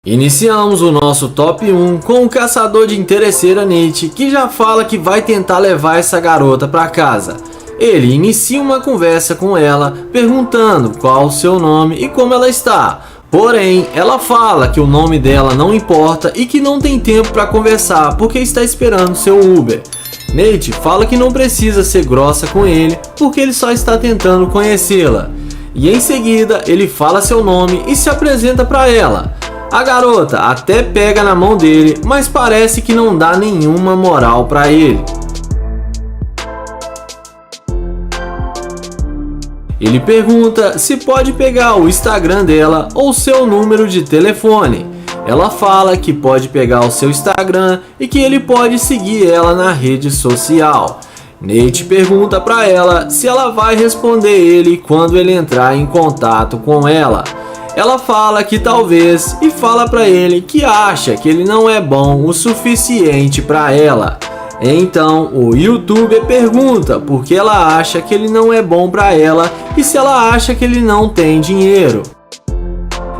Iniciamos o nosso top 1 com o caçador de interesseira Nate, que já fala que vai tentar levar essa garota para casa. Ele inicia uma conversa com ela, perguntando qual o seu nome e como ela está. Porém, ela fala que o nome dela não importa e que não tem tempo para conversar porque está esperando seu Uber. Nate fala que não precisa ser grossa com ele porque ele só está tentando conhecê-la. E em seguida, ele fala seu nome e se apresenta para ela. A garota até pega na mão dele, mas parece que não dá nenhuma moral para ele. Ele pergunta se pode pegar o Instagram dela ou seu número de telefone. Ela fala que pode pegar o seu Instagram e que ele pode seguir ela na rede social. Nate pergunta para ela se ela vai responder ele quando ele entrar em contato com ela. Ela fala que talvez e fala para ele que acha que ele não é bom o suficiente para ela. Então o YouTuber pergunta por que ela acha que ele não é bom para ela e se ela acha que ele não tem dinheiro.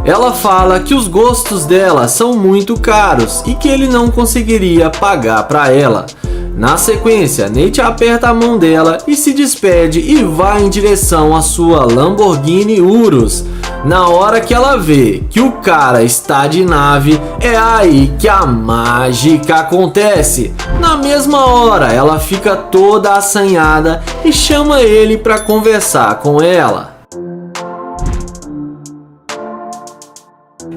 Ela fala que os gostos dela são muito caros e que ele não conseguiria pagar para ela. Na sequência, Nate aperta a mão dela e se despede e vai em direção à sua Lamborghini Urus. Na hora que ela vê que o cara está de nave, é aí que a mágica acontece. Na mesma hora, ela fica toda assanhada e chama ele para conversar com ela.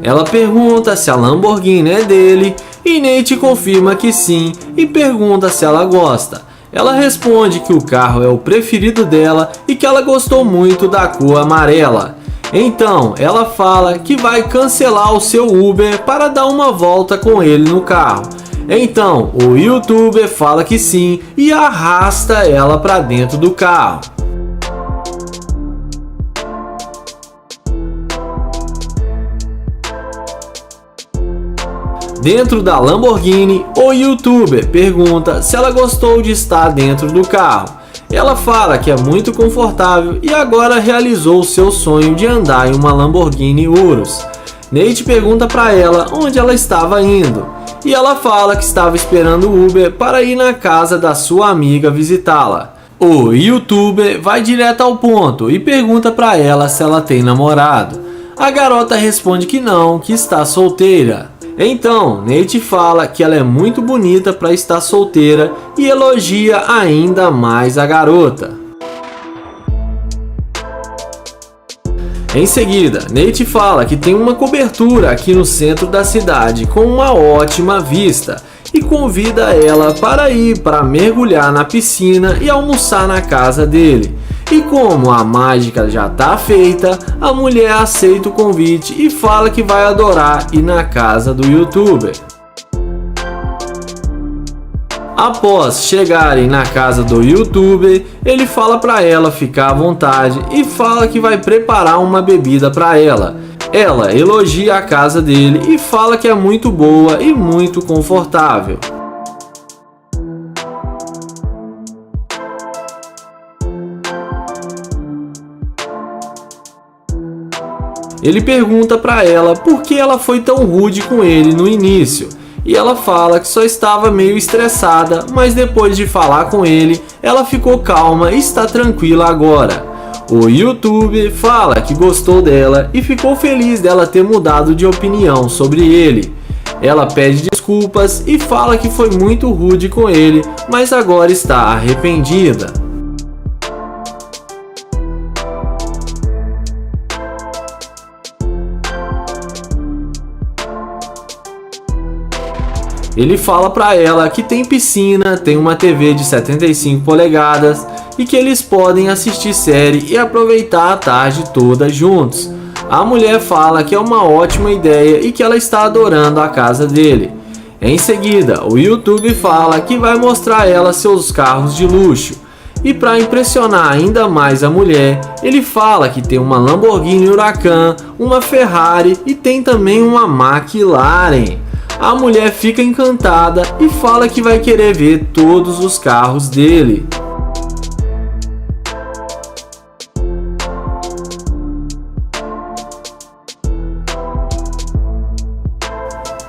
Ela pergunta se a Lamborghini é dele e Nate confirma que sim e pergunta se ela gosta. Ela responde que o carro é o preferido dela e que ela gostou muito da cor amarela. Então ela fala que vai cancelar o seu Uber para dar uma volta com ele no carro. Então o YouTuber fala que sim e arrasta ela para dentro do carro. Dentro da Lamborghini, o YouTuber pergunta se ela gostou de estar dentro do carro. Ela fala que é muito confortável e agora realizou o seu sonho de andar em uma Lamborghini Urus. Nate pergunta para ela onde ela estava indo e ela fala que estava esperando o Uber para ir na casa da sua amiga visitá-la. O YouTuber vai direto ao ponto e pergunta para ela se ela tem namorado. A garota responde que não, que está solteira. Então, Nate fala que ela é muito bonita para estar solteira e elogia ainda mais a garota. Em seguida, Nate fala que tem uma cobertura aqui no centro da cidade com uma ótima vista e convida ela para ir para mergulhar na piscina e almoçar na casa dele. E como a mágica já está feita, a mulher aceita o convite e fala que vai adorar ir na casa do YouTuber. Após chegarem na casa do YouTuber, ele fala para ela ficar à vontade e fala que vai preparar uma bebida para ela. Ela elogia a casa dele e fala que é muito boa e muito confortável. Ele pergunta para ela por que ela foi tão rude com ele no início, e ela fala que só estava meio estressada, mas depois de falar com ele, ela ficou calma e está tranquila agora. O YouTuber fala que gostou dela e ficou feliz dela ter mudado de opinião sobre ele. Ela pede desculpas e fala que foi muito rude com ele, mas agora está arrependida. Ele fala para ela que tem piscina, tem uma TV de 75 polegadas e que eles podem assistir série e aproveitar a tarde toda juntos. A mulher fala que é uma ótima ideia e que ela está adorando a casa dele. Em seguida, o YouTube fala que vai mostrar a ela seus carros de luxo. E para impressionar ainda mais a mulher, ele fala que tem uma Lamborghini Huracan, uma Ferrari e tem também uma McLaren. A mulher fica encantada e fala que vai querer ver todos os carros dele.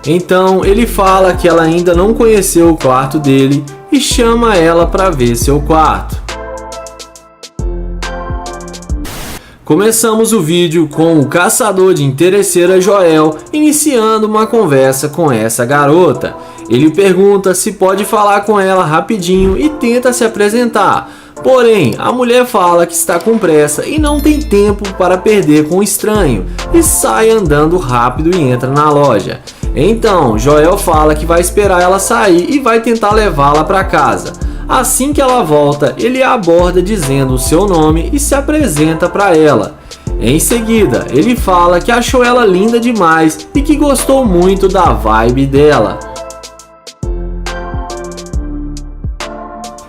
Então ele fala que ela ainda não conheceu o quarto dele e chama ela para ver seu quarto. Começamos o vídeo com o caçador de interesseira Joel iniciando uma conversa com essa garota. Ele pergunta se pode falar com ela rapidinho e tenta se apresentar. Porém, a mulher fala que está com pressa e não tem tempo para perder com o estranho e sai andando rápido e entra na loja. Então, Joel fala que vai esperar ela sair e vai tentar levá-la para casa. Assim que ela volta, ele a aborda dizendo o seu nome e se apresenta para ela. Em seguida, ele fala que achou ela linda demais e que gostou muito da vibe dela.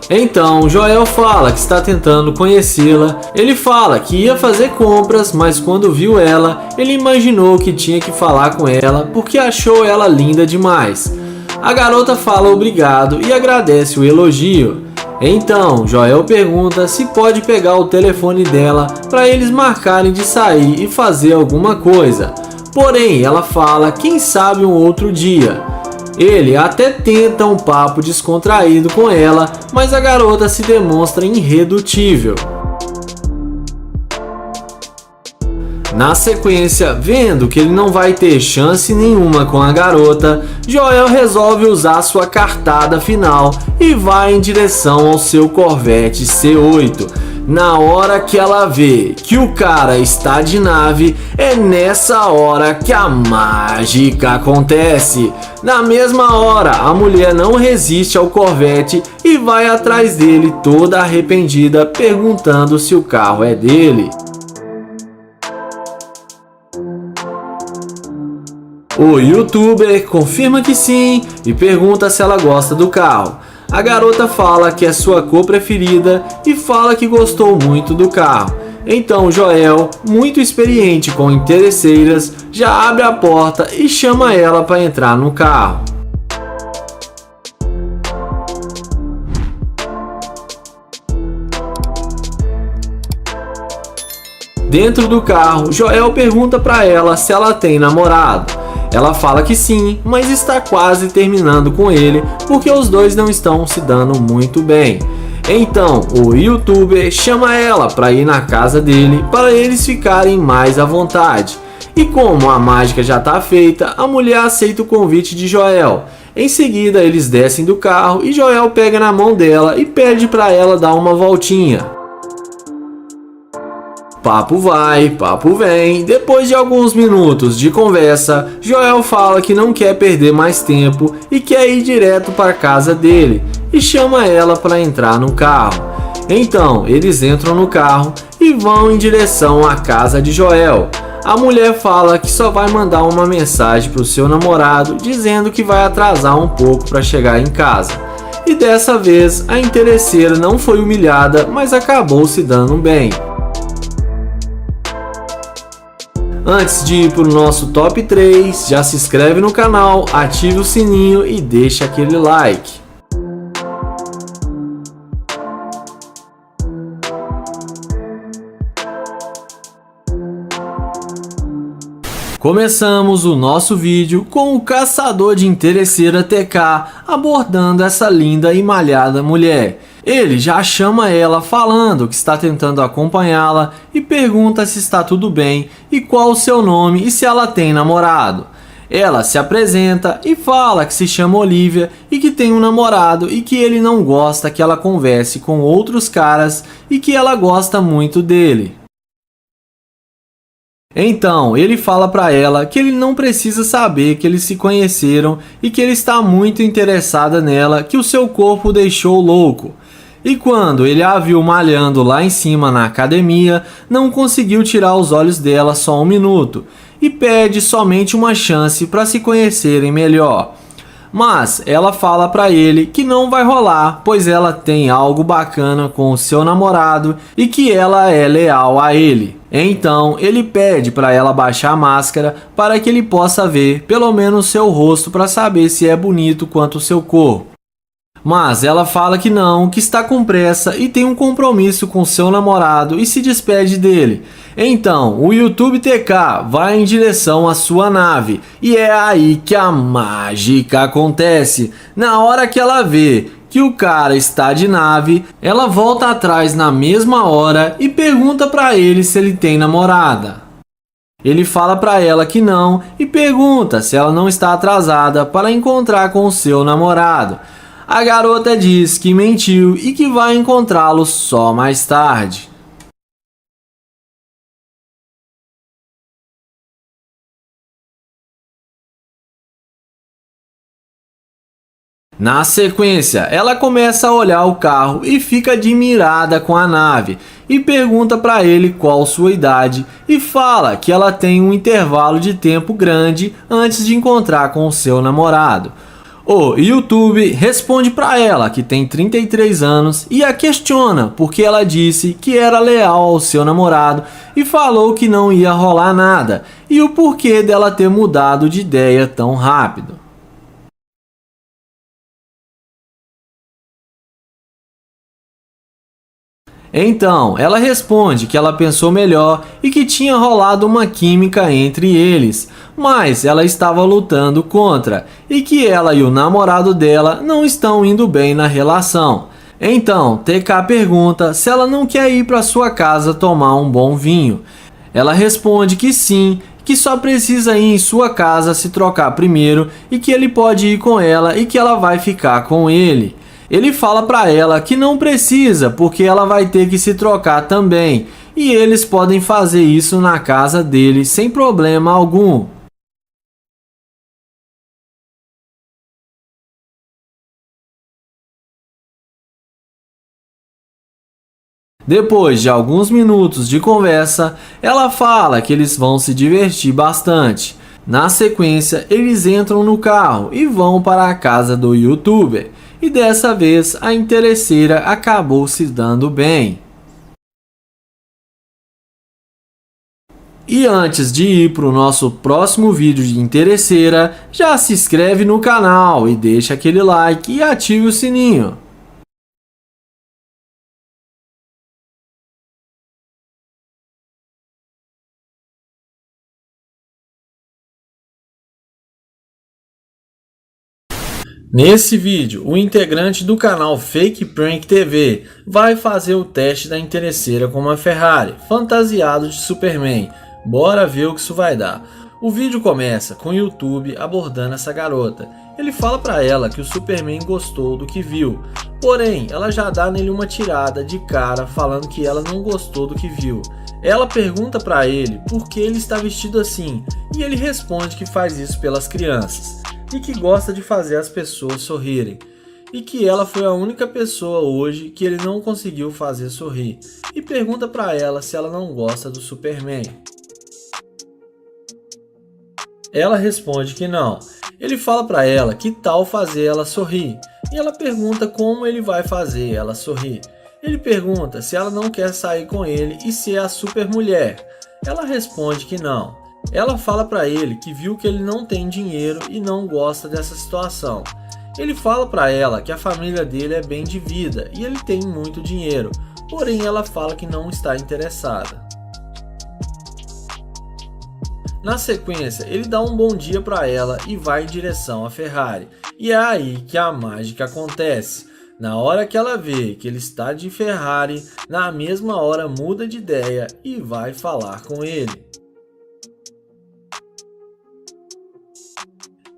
Então, Joel fala que está tentando conhecê-la. Ele fala que ia fazer compras, mas quando viu ela, ele imaginou que tinha que falar com ela porque achou ela linda demais. A garota fala obrigado e agradece o elogio. Então, Joel pergunta se pode pegar o telefone dela para eles marcarem de sair e fazer alguma coisa. Porém, ela fala quem sabe um outro dia. Ele até tenta um papo descontraído com ela, mas a garota se demonstra irredutível. Na sequência, vendo que ele não vai ter chance nenhuma com a garota, Joel resolve usar sua cartada final e vai em direção ao seu Corvette C8. Na hora que ela vê que o cara está de nave, é nessa hora que a mágica acontece. Na mesma hora, a mulher não resiste ao Corvette e vai atrás dele toda arrependida, perguntando se o carro é dele. O youtuber confirma que sim e pergunta se ela gosta do carro. A garota fala que é sua cor preferida e fala que gostou muito do carro. Então Joel, muito experiente com interesseiras, já abre a porta e chama ela para entrar no carro. Dentro do carro, Joel pergunta para ela se ela tem namorado. Ela fala que sim, mas está quase terminando com ele porque os dois não estão se dando muito bem. Então, o youtuber chama ela para ir na casa dele para eles ficarem mais à vontade. E como a mágica já está feita, a mulher aceita o convite de Joel. Em seguida, eles descem do carro e Joel pega na mão dela e pede para ela dar uma voltinha. Papo vai, papo vem. Depois de alguns minutos de conversa, Joel fala que não quer perder mais tempo e quer ir direto para a casa dele e chama ela para entrar no carro. Então, eles entram no carro e vão em direção à casa de Joel. A mulher fala que só vai mandar uma mensagem para o seu namorado dizendo que vai atrasar um pouco para chegar em casa. E dessa vez, a interesseira não foi humilhada, mas acabou se dando bem. Antes de ir para o nosso top 3, já se inscreve no canal, ative o sininho e deixa aquele like. Começamos o nosso vídeo com o caçador de interesseira TK abordando essa linda e malhada mulher. Ele já chama ela falando que está tentando acompanhá-la e pergunta se está tudo bem e qual o seu nome e se ela tem namorado. Ela se apresenta e fala que se chama Olivia e que tem um namorado e que ele não gosta que ela converse com outros caras e que ela gosta muito dele. Então, ele fala para ela que ele não precisa saber que eles se conheceram e que ele está muito interessada nela, que o seu corpo o deixou louco. E quando ele a viu malhando lá em cima na academia, não conseguiu tirar os olhos dela só um minuto e pede somente uma chance para se conhecerem melhor. Mas ela fala para ele que não vai rolar, pois ela tem algo bacana com o seu namorado e que ela é leal a ele. Então ele pede para ela baixar a máscara para que ele possa ver pelo menos seu rosto para saber se é bonito quanto o seu corpo. Mas ela fala que não, que está com pressa e tem um compromisso com seu namorado e se despede dele. Então, o YouTube TK vai em direção à sua nave e é aí que a mágica acontece. Na hora que ela vê que o cara está de nave, ela volta atrás na mesma hora e pergunta para ele se ele tem namorada. Ele fala para ela que não e pergunta se ela não está atrasada para encontrar com o seu namorado. A garota diz que mentiu e que vai encontrá-lo só mais tarde. Na sequência, ela começa a olhar o carro e fica admirada com a nave e pergunta para ele qual sua idade e fala que ela tem um intervalo de tempo grande antes de encontrar com o seu namorado. O YouTube responde para ela que tem 33 anos e a questiona porque ela disse que era leal ao seu namorado e falou que não ia rolar nada e o porquê dela ter mudado de ideia tão rápido. Então, ela responde que ela pensou melhor e que tinha rolado uma química entre eles, mas ela estava lutando contra e que ela e o namorado dela não estão indo bem na relação. Então, TK pergunta se ela não quer ir para sua casa tomar um bom vinho. Ela responde que sim, que só precisa ir em sua casa se trocar primeiro e que ele pode ir com ela e que ela vai ficar com ele. Ele fala para ela que não precisa, porque ela vai ter que se trocar também, e eles podem fazer isso na casa dele sem problema algum. Depois de alguns minutos de conversa, ela fala que eles vão se divertir bastante. Na sequência, eles entram no carro e vão para a casa do YouTuber. E dessa vez a interesseira acabou se dando bem. E antes de ir para o nosso próximo vídeo de interesseira, já se inscreve no canal e deixa aquele like e ative o sininho. Nesse vídeo, o integrante do canal Fake Prank TV vai fazer o teste da interesseira com uma Ferrari, fantasiado de Superman. Bora ver o que isso vai dar. O vídeo começa com o YouTube abordando essa garota. Ele fala para ela que o Superman gostou do que viu, porém ela já dá nele uma tirada de cara falando que ela não gostou do que viu. Ela pergunta para ele por que ele está vestido assim e ele responde que faz isso pelas crianças e que gosta de fazer as pessoas sorrirem, e que ela foi a única pessoa hoje que ele não conseguiu fazer sorrir, e pergunta para ela se ela não gosta do Superman. Ela responde que não. Ele fala para ela que tal fazer ela sorrir, e ela pergunta como ele vai fazer ela sorrir. Ele pergunta se ela não quer sair com ele e ser a super mulher. Ela responde que não. Ela fala para ele que viu que ele não tem dinheiro e não gosta dessa situação. Ele fala para ela que a família dele é bem de vida e ele tem muito dinheiro, porém ela fala que não está interessada. Na sequência, ele dá um bom dia para ela e vai em direção à Ferrari. E é aí que a mágica acontece. Na hora que ela vê que ele está de Ferrari, na mesma hora muda de ideia e vai falar com ele.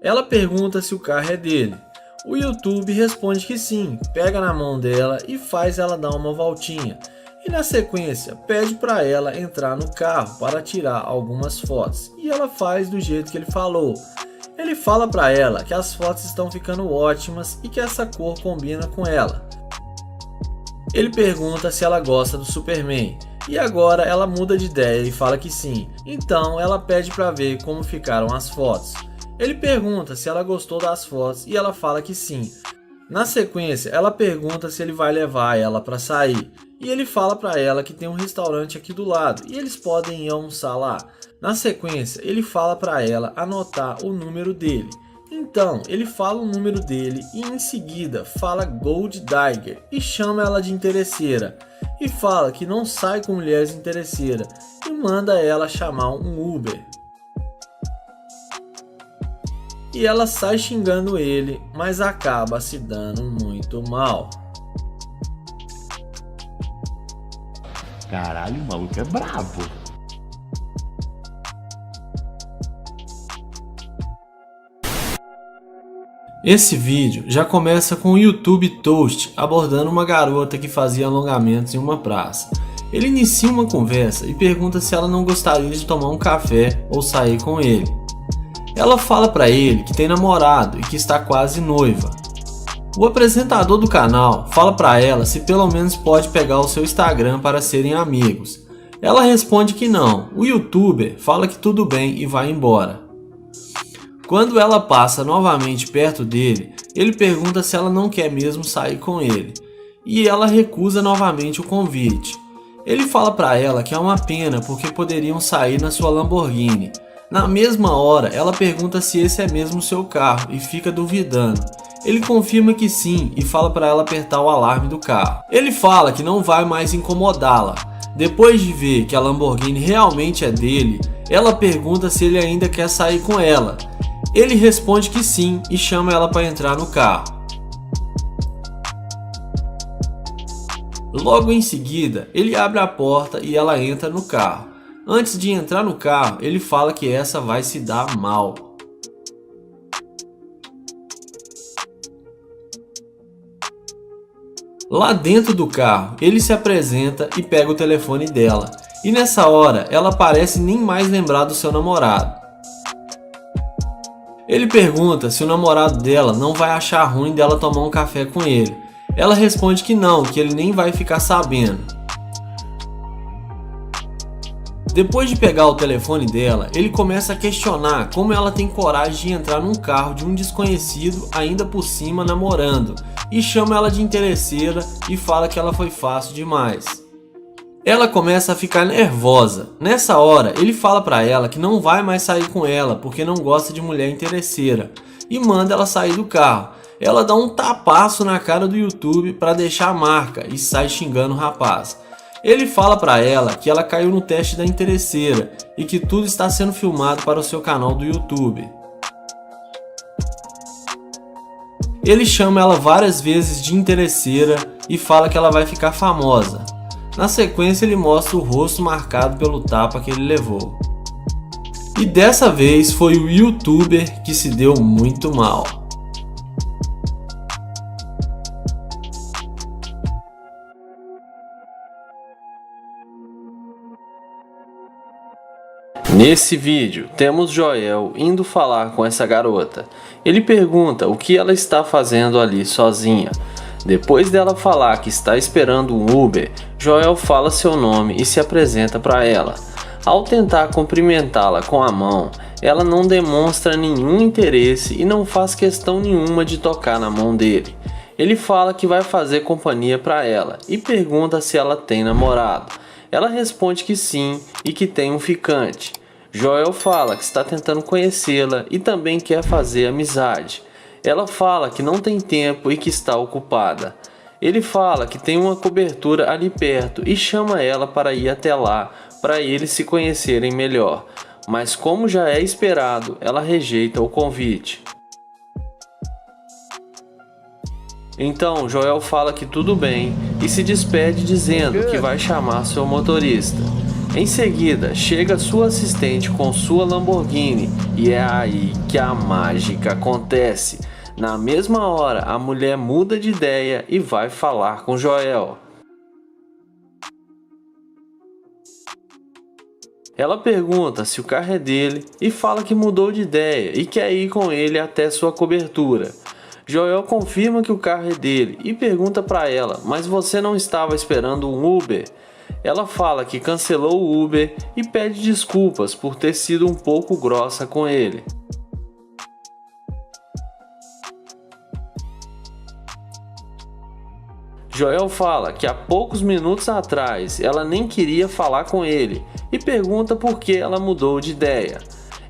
Ela pergunta se o carro é dele. O YouTube responde que sim, pega na mão dela e faz ela dar uma voltinha. E na sequência, pede para ela entrar no carro para tirar algumas fotos. E ela faz do jeito que ele falou. Ele fala para ela que as fotos estão ficando ótimas e que essa cor combina com ela. Ele pergunta se ela gosta do Superman. E agora ela muda de ideia e fala que sim. Então ela pede para ver como ficaram as fotos. Ele pergunta se ela gostou das fotos e ela fala que sim. Na sequência, ela pergunta se ele vai levar ela para sair. E ele fala para ela que tem um restaurante aqui do lado e eles podem ir almoçar lá. Na sequência, ele fala para ela anotar o número dele. Então, ele fala o número dele e em seguida fala Gold Digger e chama ela de interesseira e fala que não sai com mulheres interesseiras e manda ela chamar um Uber. E ela sai xingando ele, mas acaba se dando muito mal. Caralho, o maluco é brabo. Esse vídeo já começa com o YouTube Toast abordando uma garota que fazia alongamentos em uma praça. Ele inicia uma conversa e pergunta se ela não gostaria de tomar um café ou sair com ele. Ela fala para ele que tem namorado e que está quase noiva. O apresentador do canal fala para ela se pelo menos pode pegar o seu Instagram para serem amigos. Ela responde que não. O YouTuber fala que tudo bem e vai embora. Quando ela passa novamente perto dele, ele pergunta se ela não quer mesmo sair com ele, e ela recusa novamente o convite. Ele fala para ela que é uma pena porque poderiam sair na sua Lamborghini. Na mesma hora, ela pergunta se esse é mesmo seu carro e fica duvidando. Ele confirma que sim e fala para ela apertar o alarme do carro. Ele fala que não vai mais incomodá-la. Depois de ver que a Lamborghini realmente é dele, ela pergunta se ele ainda quer sair com ela. Ele responde que sim e chama ela para entrar no carro. Logo em seguida, ele abre a porta e ela entra no carro. Antes de entrar no carro, ele fala que essa vai se dar mal. Lá dentro do carro, ele se apresenta e pega o telefone dela. E nessa hora, ela parece nem mais lembrar do seu namorado. Ele pergunta se o namorado dela não vai achar ruim dela tomar um café com ele. Ela responde que não, que ele nem vai ficar sabendo. Depois de pegar o telefone dela, ele começa a questionar como ela tem coragem de entrar num carro de um desconhecido, ainda por cima namorando, e chama ela de interesseira e fala que ela foi fácil demais. Ela começa a ficar nervosa. Nessa hora, ele fala pra ela que não vai mais sair com ela porque não gosta de mulher interesseira e manda ela sair do carro. Ela dá um tapaço na cara do YouTube pra deixar a marca e sai xingando o rapaz. Ele fala pra ela que ela caiu no teste da interesseira e que tudo está sendo filmado para o seu canal do YouTube. Ele chama ela várias vezes de interesseira e fala que ela vai ficar famosa. Na sequência, ele mostra o rosto marcado pelo tapa que ele levou. E dessa vez foi o YouTuber que se deu muito mal. Nesse vídeo, temos Joel indo falar com essa garota. Ele pergunta o que ela está fazendo ali sozinha. Depois dela falar que está esperando um Uber, Joel fala seu nome e se apresenta para ela. Ao tentar cumprimentá-la com a mão, ela não demonstra nenhum interesse e não faz questão nenhuma de tocar na mão dele. Ele fala que vai fazer companhia para ela e pergunta se ela tem namorado. Ela responde que sim e que tem um ficante. Joel fala que está tentando conhecê-la e também quer fazer amizade. Ela fala que não tem tempo e que está ocupada. Ele fala que tem uma cobertura ali perto e chama ela para ir até lá, para eles se conhecerem melhor. Mas como já é esperado, ela rejeita o convite. Então Joel fala que tudo bem e se despede dizendo que vai chamar seu motorista. Em seguida, chega sua assistente com sua Lamborghini e é aí que a mágica acontece. Na mesma hora, a mulher muda de ideia e vai falar com Joel. Ela pergunta se o carro é dele e fala que mudou de ideia e quer ir com ele até sua cobertura. Joel confirma que o carro é dele e pergunta para ela, mas você não estava esperando um Uber? Ela fala que cancelou o Uber e pede desculpas por ter sido um pouco grossa com ele. Joel fala que há poucos minutos atrás ela nem queria falar com ele e pergunta por que ela mudou de ideia.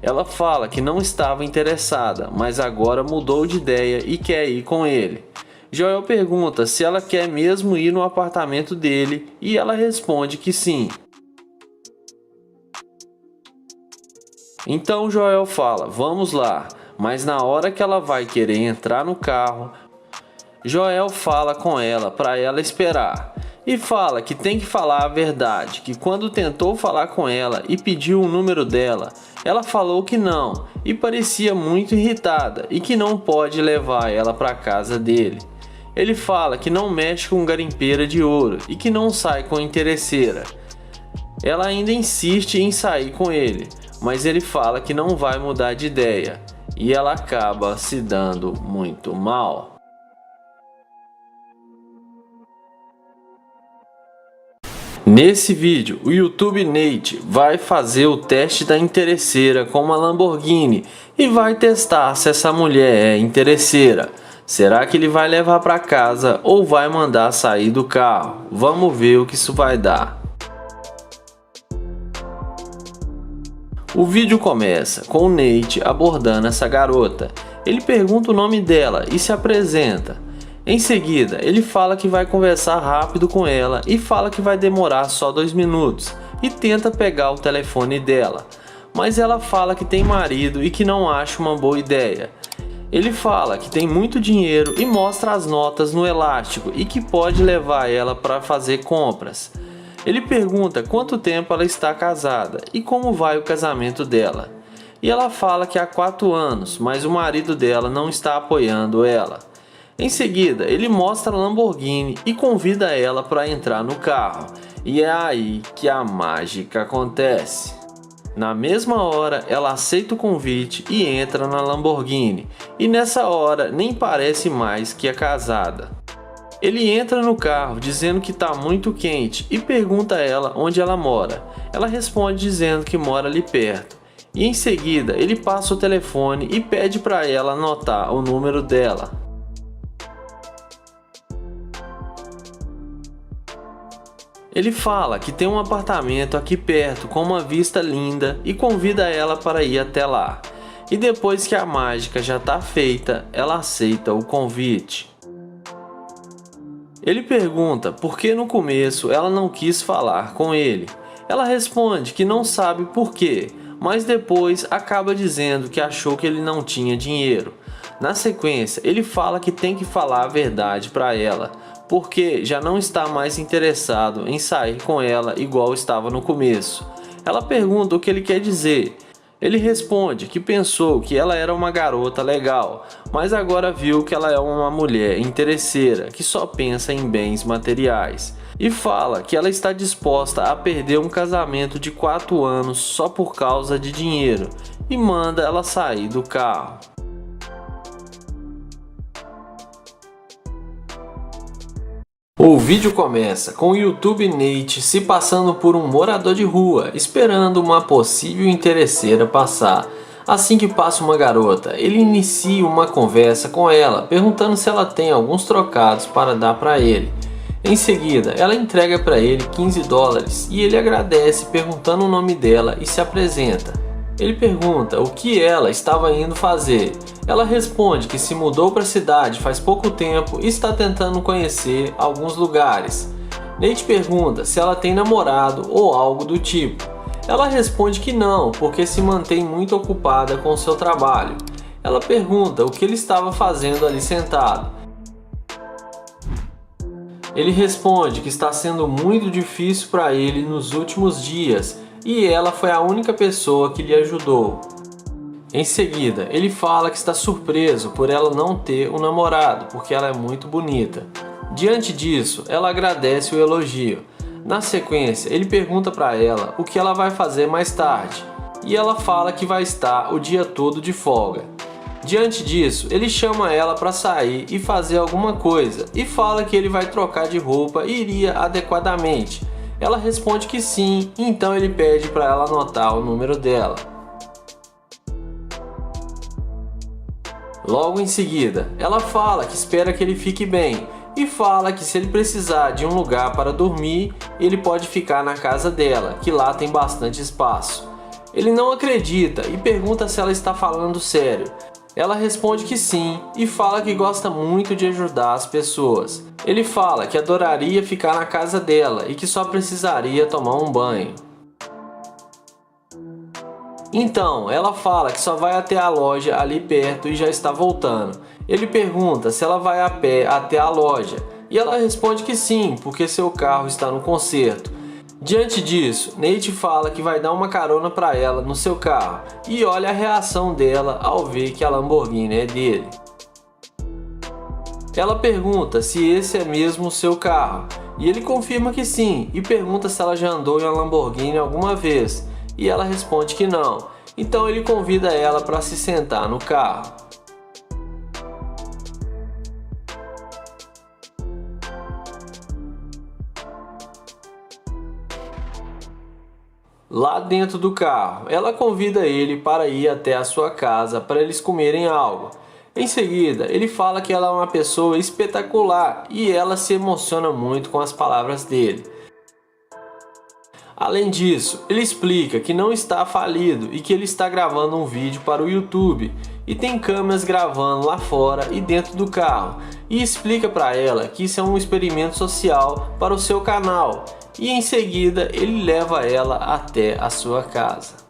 Ela fala que não estava interessada, mas agora mudou de ideia e quer ir com ele. Joel pergunta se ela quer mesmo ir no apartamento dele e ela responde que sim. Então Joel fala, vamos lá, mas na hora que ela vai querer entrar no carro, Joel fala com ela para ela esperar e fala que tem que falar a verdade, que quando tentou falar com ela e pediu o número dela, ela falou que não e parecia muito irritada e que não pode levar ela para casa dele. Ele fala que não mexe com garimpeira de ouro e que não sai com interesseira. Ela ainda insiste em sair com ele, mas ele fala que não vai mudar de ideia e ela acaba se dando muito mal. Nesse vídeo, o YouTube Nate vai fazer o teste da interesseira com uma Lamborghini e vai testar se essa mulher é interesseira. Será que ele vai levar para casa ou vai mandar sair do carro? Vamos ver o que isso vai dar. O vídeo começa com o Nate abordando essa garota. Ele pergunta o nome dela e se apresenta. Em seguida, ele fala que vai conversar rápido com ela e fala que vai demorar só 2 minutos e tenta pegar o telefone dela, mas ela fala que tem marido e que não acha uma boa ideia. Ele fala que tem muito dinheiro e mostra as notas no elástico e que pode levar ela para fazer compras. Ele pergunta quanto tempo ela está casada e como vai o casamento dela. E ela fala que há 4 anos, mas o marido dela não está apoiando ela. Em seguida, ele mostra a Lamborghini e convida ela para entrar no carro. E é aí que a mágica acontece. Na mesma hora, ela aceita o convite e entra na Lamborghini. E nessa hora, nem parece mais que é casada. Ele entra no carro dizendo que está muito quente e pergunta a ela onde ela mora. Ela responde dizendo que mora ali perto. E em seguida, ele passa o telefone e pede para ela anotar o número dela. Ele fala que tem um apartamento aqui perto com uma vista linda e convida ela para ir até lá. E depois que a mágica já está feita, ela aceita o convite. Ele pergunta por que no começo ela não quis falar com ele. Ela responde que não sabe por quê, mas depois acaba dizendo que achou que ele não tinha dinheiro. Na sequência, ele fala que tem que falar a verdade para ela, porque já não está mais interessado em sair com ela igual estava no começo. Ela pergunta o que ele quer dizer. Ele responde que pensou que ela era uma garota legal, mas agora viu que ela é uma mulher interesseira que só pensa em bens materiais. E fala que ela está disposta a perder um casamento de 4 anos só por causa de dinheiro e manda ela sair do carro. O vídeo começa com o YouTube Nate se passando por um morador de rua, esperando uma possível interesseira passar. Assim que passa uma garota, ele inicia uma conversa com ela, perguntando se ela tem alguns trocados para dar para ele. Em seguida, ela entrega para ele $15 e ele agradece perguntando o nome dela e se apresenta. Ele pergunta o que ela estava indo fazer. Ela responde que se mudou para a cidade faz pouco tempo e está tentando conhecer alguns lugares. Nate pergunta se ela tem namorado ou algo do tipo. Ela responde que não, porque se mantém muito ocupada com seu trabalho. Ela pergunta o que ele estava fazendo ali sentado. Ele responde que está sendo muito difícil para ele nos últimos dias e ela foi a única pessoa que lhe ajudou. Em seguida, ele fala que está surpreso por ela não ter um namorado, porque ela é muito bonita. Diante disso, ela agradece o elogio. Na sequência, ele pergunta para ela o que ela vai fazer mais tarde, e ela fala que vai estar o dia todo de folga. Diante disso, ele chama ela para sair e fazer alguma coisa, e fala que ele vai trocar de roupa e iria adequadamente. Ela responde que sim, então ele pede para ela anotar o número dela. Logo em seguida, ela fala que espera que ele fique bem e fala que se ele precisar de um lugar para dormir, ele pode ficar na casa dela, que lá tem bastante espaço. Ele não acredita e pergunta se ela está falando sério. Ela responde que sim e fala que gosta muito de ajudar as pessoas. Ele fala que adoraria ficar na casa dela e que só precisaria tomar um banho. Então, ela fala que só vai até a loja ali perto e já está voltando. Ele pergunta se ela vai a pé até a loja e ela responde que sim, porque seu carro está no conserto. Diante disso, Nate fala que vai dar uma carona para ela no seu carro e olha a reação dela ao ver que a Lamborghini é dele. Ela pergunta se esse é mesmo o seu carro e ele confirma que sim e pergunta se ela já andou em uma Lamborghini alguma vez e ela responde que não. Então ele convida ela para se sentar no carro. Lá dentro do carro, ela convida ele para ir até a sua casa para eles comerem algo. Em seguida, ele fala que ela é uma pessoa espetacular e ela se emociona muito com as palavras dele. Além disso, ele explica que não está falido e que ele está gravando um vídeo para o YouTube e tem câmeras gravando lá fora e dentro do carro, e explica para ela que isso é um experimento social para o seu canal. E em seguida ele leva ela até a sua casa.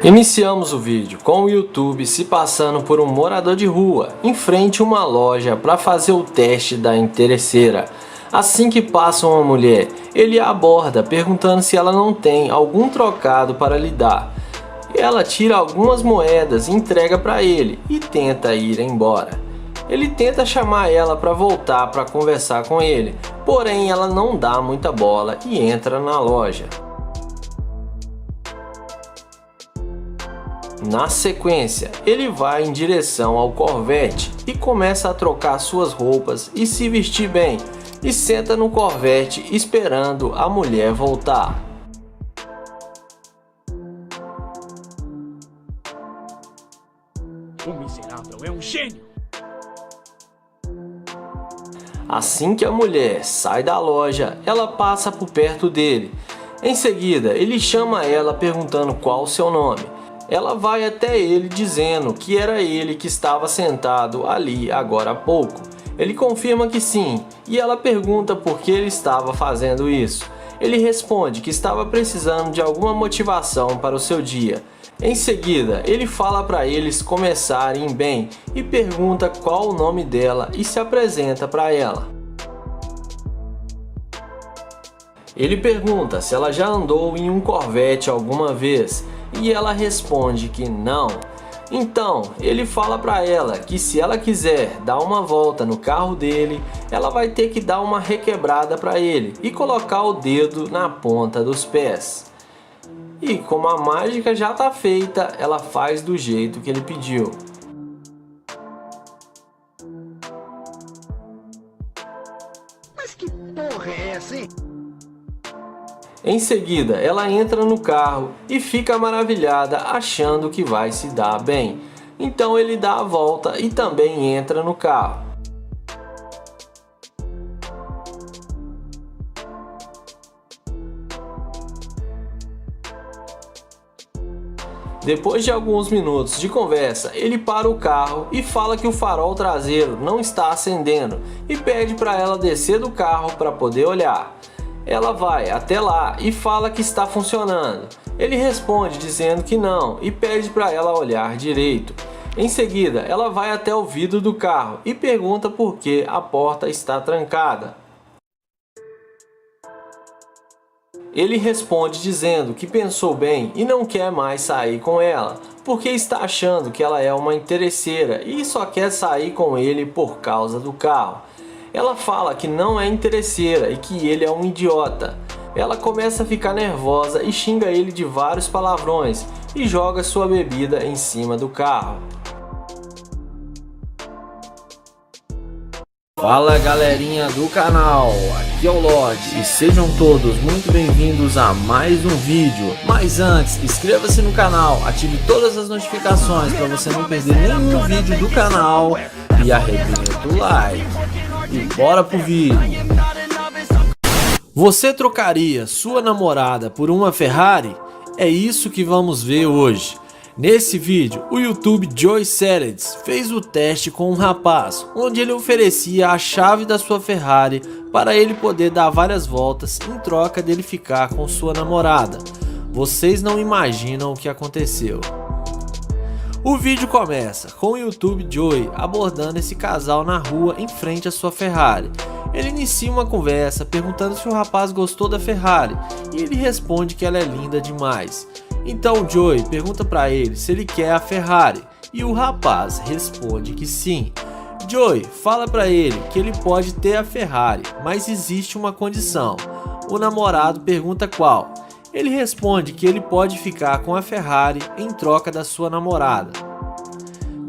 Iniciamos o vídeo com o YouTube se passando por um morador de rua em frente a uma loja para fazer o teste da interesseira. Assim que passa uma mulher, ele a aborda perguntando se ela não tem algum trocado para lhe dar. Ela tira algumas moedas e entrega para ele e tenta ir embora. Ele tenta chamar ela para voltar para conversar com ele, porém ela não dá muita bola e entra na loja. Na sequência, ele vai em direção ao Corvette e começa a trocar suas roupas e se vestir bem, e senta no Corvette esperando a mulher voltar. O miserável é um gênio! Assim que a mulher sai da loja, ela passa por perto dele. Em seguida, ele chama ela perguntando qual o seu nome. Ela vai até ele dizendo que era ele que estava sentado ali agora há pouco. Ele confirma que sim, e ela pergunta por que ele estava fazendo isso. Ele responde que estava precisando de alguma motivação para o seu dia. Em seguida, ele fala para eles começarem bem e pergunta qual o nome dela e se apresenta para ela. Ele pergunta se ela já andou em um Corvette alguma vez e ela responde que não. Então, ele fala para ela que se ela quiser dar uma volta no carro dele, ela vai ter que dar uma requebrada para ele e colocar o dedo na ponta dos pés. E como a mágica já está feita, ela faz do jeito que ele pediu. Mas que porra é essa, hein? Em seguida, ela entra no carro e fica maravilhada achando que vai se dar bem. Então ele dá a volta e também entra no carro. Depois de alguns minutos de conversa, ele para o carro e fala que o farol traseiro não está acendendo e pede para ela descer do carro para poder olhar. Ela vai até lá e fala que está funcionando. Ele responde dizendo que não e pede para ela olhar direito. Em seguida, ela vai até o vidro do carro e pergunta por que a porta está trancada. Ele responde dizendo que pensou bem e não quer mais sair com ela, porque está achando que ela é uma interesseira e só quer sair com ele por causa do carro. Ela fala que não é interesseira e que ele é um idiota. Ela começa a ficar nervosa e xinga ele de vários palavrões e joga sua bebida em cima do carro. Fala galerinha do canal, aqui é o Lorde e sejam todos muito bem-vindos a mais um vídeo. Mas antes, inscreva-se no canal, ative todas as notificações para você não perder nenhum vídeo do canal e arrebenta o like. E bora pro vídeo. Você trocaria sua namorada por uma Ferrari? É isso que vamos ver hoje. Nesse vídeo, o YouTube Joey Salads fez o teste com um rapaz, onde ele oferecia a chave da sua Ferrari para ele poder dar várias voltas em troca dele ficar com sua namorada. Vocês não imaginam o que aconteceu. O vídeo começa com o YouTube Joey abordando esse casal na rua em frente à sua Ferrari. Ele inicia uma conversa perguntando se o rapaz gostou da Ferrari e ele responde que ela é linda demais. Então o Joey pergunta para ele se ele quer a Ferrari e o rapaz responde que sim. Joey fala para ele que ele pode ter a Ferrari, mas existe uma condição. O namorado pergunta qual. Ele responde que ele pode ficar com a Ferrari em troca da sua namorada.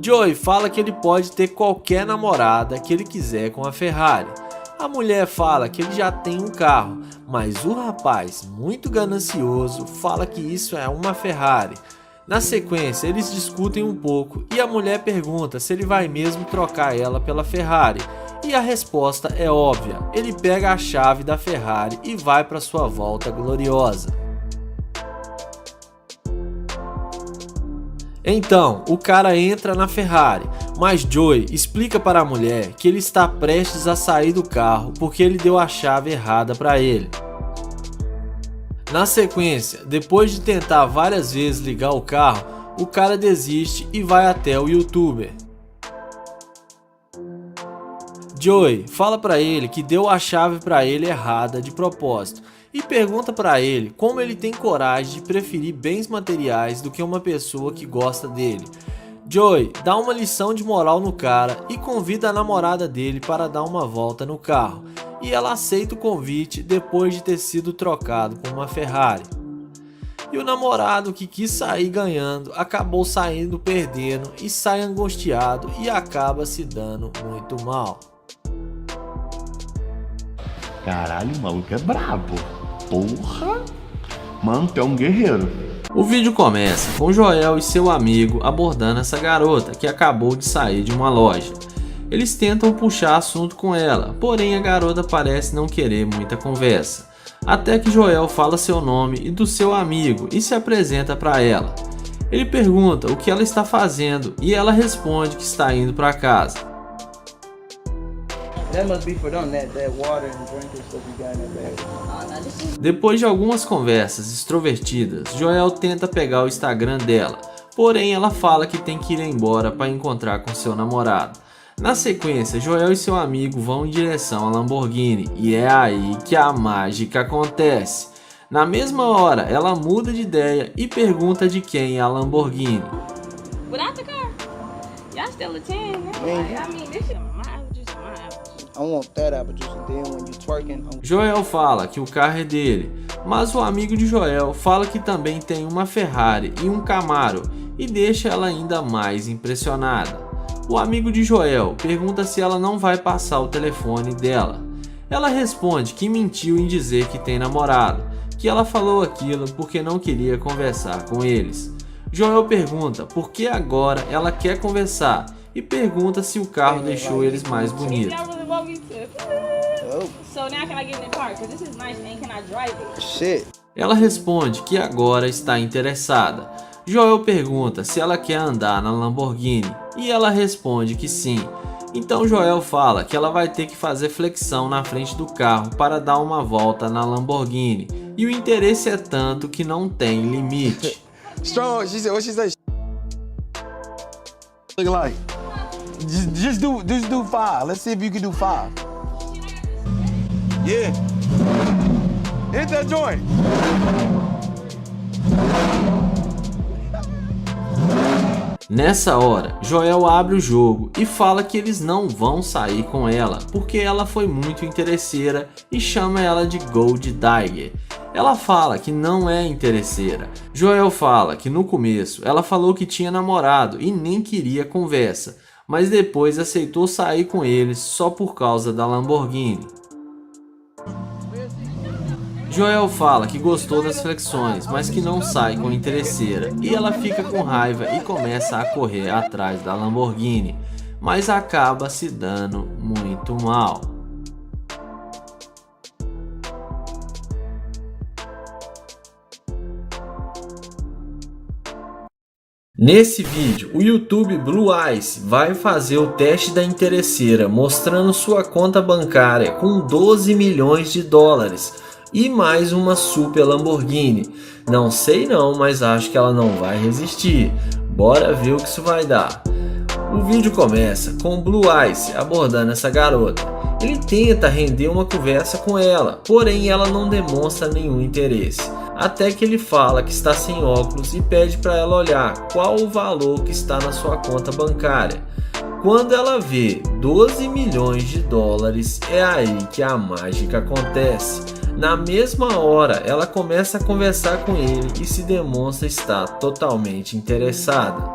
Joey fala que ele pode ter qualquer namorada que ele quiser com a Ferrari. A mulher fala que ele já tem um carro, mas o rapaz, muito ganancioso, fala que isso é uma Ferrari. Na sequência, eles discutem um pouco e a mulher pergunta se ele vai mesmo trocar ela pela Ferrari. E a resposta é óbvia, ele pega a chave da Ferrari e vai para sua volta gloriosa. Então, o cara entra na Ferrari, mas Joey explica para a mulher que ele está prestes a sair do carro porque ele deu a chave errada para ele. Na sequência, depois de tentar várias vezes ligar o carro, o cara desiste e vai até o YouTuber. Joey fala para ele que deu a chave para ele errada de propósito e pergunta para ele como ele tem coragem de preferir bens materiais do que uma pessoa que gosta dele. Joey dá uma lição de moral no cara e convida a namorada dele para dar uma volta no carro, e ela aceita o convite depois de ter sido trocado por uma Ferrari. E o namorado que quis sair ganhando acabou saindo perdendo e sai angustiado e acaba se dando muito mal. Caralho, o maluco é brabo. Porra! Mano, tu é um guerreiro. O vídeo começa com Joel e seu amigo abordando essa garota que acabou de sair de uma loja. Eles tentam puxar assunto com ela, porém a garota parece não querer muita conversa. Até que Joel fala seu nome e do seu amigo e se apresenta para ela. Ele pergunta o que ela está fazendo e ela responde que está indo para casa. Depois de algumas conversas extrovertidas, Joel tenta pegar o Instagram dela, porém ela fala que tem que ir embora para encontrar com seu namorado. Na sequência, Joel e seu amigo vão em direção à Lamborghini e é aí que a mágica acontece. Na mesma hora, ela muda de ideia e pergunta de quem é a Lamborghini. Joel fala que o carro é dele, mas o amigo de Joel fala que também tem uma Ferrari e um Camaro e deixa ela ainda mais impressionada. O amigo de Joel pergunta se ela não vai passar o telefone dela. Ela responde que mentiu em dizer que tem namorado, que ela falou aquilo porque não queria conversar com eles. Joel pergunta por que agora ela quer conversar e pergunta se o carro deixou eles mais bonitos. Ela responde que agora está interessada. Joel pergunta se ela quer andar na Lamborghini e ela responde que sim. Então Joel fala que ela vai ter que fazer flexão na frente do carro para dar uma volta na Lamborghini e o interesse é tanto que não tem limite. Strong, she said, what she say? Look like, just do 5. Let's see if you can do 5. Yeah. Hit that joint. Nessa hora, Joel abre o jogo e fala que eles não vão sair com ela porque ela foi muito interesseira e chama ela de Gold Digger. Ela fala que não é interesseira. Joel fala que no começo ela falou que tinha namorado e nem queria conversa, mas depois aceitou sair com eles só por causa da Lamborghini. Joel fala que gostou das flexões, mas que não sai com interesseira, e ela fica com raiva e começa a correr atrás da Lamborghini. mas acaba se dando muito mal. Nesse vídeo, o YouTube Blue Ice vai fazer o teste da interesseira, mostrando sua conta bancária com 12 milhões de dólares e mais uma super Lamborghini. Não sei não, mas acho que ela não vai resistir. Bora ver o que isso vai dar. O vídeo começa com o Blue Ice abordando essa garota. Ele tenta render uma conversa com ela, porém ela não demonstra nenhum interesse. Até que ele fala que está sem óculos e pede para ela olhar qual o valor que está na sua conta bancária. Quando ela vê 12 milhões de dólares, é aí que a mágica acontece. Na mesma hora, ela começa a conversar com ele e se demonstra estar totalmente interessada.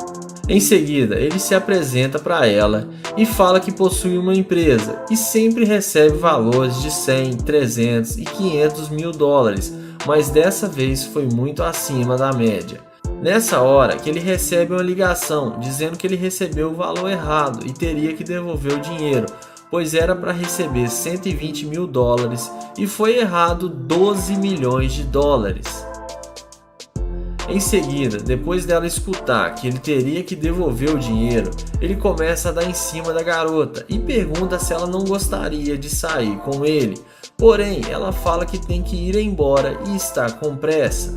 Em seguida, ele se apresenta para ela e fala que possui uma empresa e sempre recebe valores de 100, 300 e 500 mil dólares, mas dessa vez foi muito acima da média. Nessa hora que ele recebe uma ligação dizendo que ele recebeu o valor errado e teria que devolver o dinheiro, pois era para receber 120 mil dólares e foi errado 12 milhões de dólares. Em seguida, depois dela escutar que ele teria que devolver o dinheiro, ele começa a dar em cima da garota e pergunta se ela não gostaria de sair com ele. Porém, ela fala que tem que ir embora e está com pressa.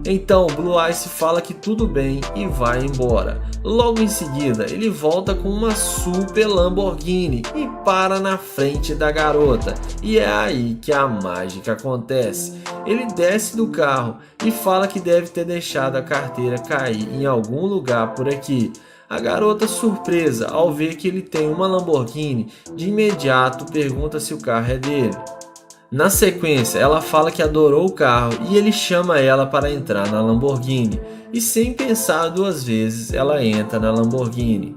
Então, Blue Ice fala que tudo bem e vai embora. Logo em seguida, ele volta com uma super Lamborghini e para na frente da garota. E é aí que a mágica acontece. Ele desce do carro e fala que deve ter deixado a carteira cair em algum lugar por aqui. A garota, surpresa ao ver que ele tem uma Lamborghini, de imediato pergunta se o carro é dele. Na sequência, ela fala que adorou o carro e ele chama ela para entrar na Lamborghini. E sem pensar duas vezes, ela entra na Lamborghini.